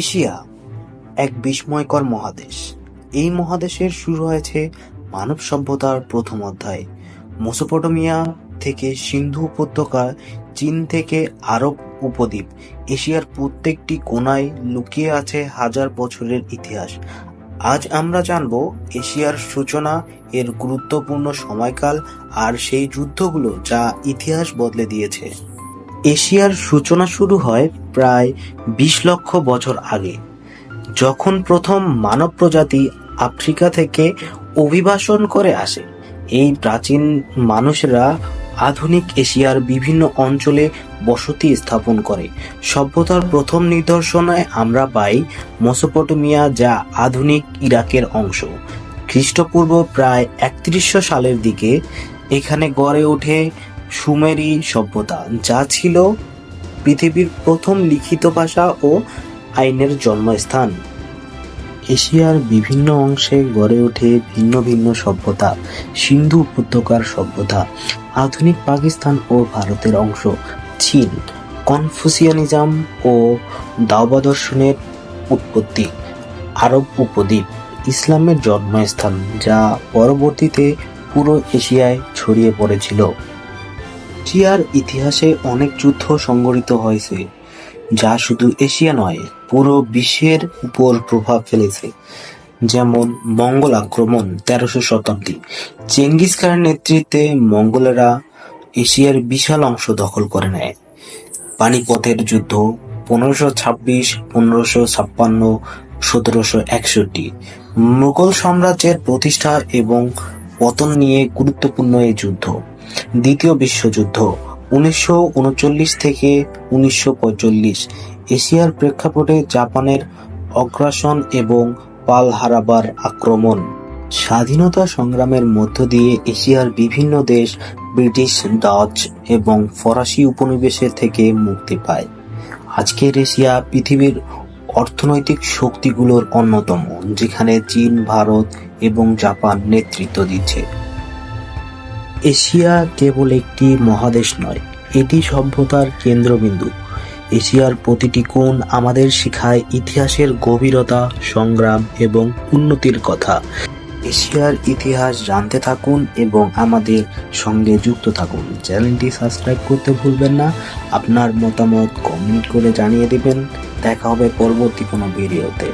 Asia এক বিস্ময়কর মহাদেশ। এই মহাদেশের শুরু হয়েছে মানব সভ্যতার প্রথম অধ্যায়। মেসোপটেমিয়া থেকে সিন্ধু উপত্যকা, চীন থেকে আরব উপদ্বীপ, এশিয়ার প্রত্যেকটি কোণায় লুকিয়ে আছে হাজার বছরের ইতিহাস। আজ আমরা জানব এশিয়ার সূচনা, এর গুরুত্বপূর্ণ সময়কাল আর সেই যুদ্ধগুলো যা ইতিহাস বদলে দিয়েছে। এশিয়ার সূচনা শুরু হয় প্রায় 20 লক্ষ বছর আগে, যখন প্রথম মানব প্রজাতি আফ্রিকা থেকে অভিবাসন করে আসে। এই প্রাচীন মানুষরা আধুনিক এশিয়ার বিভিন্ন অঞ্চলে বসতি স্থাপন করে। সভ্যতার প্রথম নিদর্শনে আমরা পাই মেসোপটেমিয়া, যা আধুনিক ইরাকের অংশ। খ্রিস্টপূর্ব প্রায় 3100 সালের দিকে এখানে গড়ে ওঠে সুমেরি সভ্যতা, যা ছিল পৃথিবীর প্রথম লিখিত ভাষা ও আইনের জন্মস্থান। এশিয়ার বিভিন্ন অংশে গড়ে ওঠে ভিন্ন ভিন্ন সভ্যতা। সিন্ধু উপত্যকার সভ্যতা, আধুনিক পাকিস্তান ও ভারতের অংশ। চীন, কনফুসিয়ানিজম ও দাওবা দর্শনের উৎপত্তি। আরব উপদ্বীপ, ইসলামের জন্মস্থান, যা পরবর্তীতে পুরো এশিয়ায় ছড়িয়ে পড়েছিল। এশিয়ার ইতিহাসে অনেক যুদ্ধ সংঘটিত হয়েছে, যা শুধু এশিয়া নয়, পুরো বিশ্বের উপর প্রভাব ফেলেছে। যেমন মঙ্গল আক্রমণ 1300 শতাব্দী, চেঙ্গিস খানের নেতৃত্বে মঙ্গলেরা এশিয়ার বিশাল অংশ দখল করে নেয়। পানিপথের যুদ্ধ 1526, 1556, 1761। মুঘল সাম্রাজ্যের প্রতিষ্ঠা এবং পতন নিয়ে গুরুত্বপূর্ণ এই যুদ্ধ। দ্বিতীয় বিশ্বযুদ্ধ 1939 থেকে 1945। এশিয়ার প্রেক্ষাপটে জাপানের আগ্রাসন এবং পার্ল হারবার আক্রমণ। স্বাধীনতা সংগ্রামের মধ্য দিয়ে এশিয়ার বিভিন্ন দেশ ব্রিটিশ, ডাচ এবং ফরাসি উপনিবেশের থেকে মুক্তি পায়। আজকের এশিয়া পৃথিবীর অর্থনৈতিক শক্তিগুলোর অন্যতম, যেখানে চীন, ভারত এবং জাপান নেতৃত্ব দিচ্ছে। এশিয়া কেবল একটি মহাদেশ নয়, এটি সভ্যতার কেন্দ্রবিন্দু। এশিয়ার প্রতিটি কোণ আমাদের শেখায় ইতিহাসের গভীরতা, সংগ্রাম এবং উন্নতির কথা। এশিয়ার ইতিহাস জানতে থাকুন এবং আমাদের সঙ্গে যুক্ত থাকুন। চ্যানেলটি সাবস্ক্রাইব করতে ভুলবেন না। আপনার মতামত কমেন্ট করে জানিয়ে দিবেন। দেখা হবে পরবর্তী কোনো ভিডিওতে।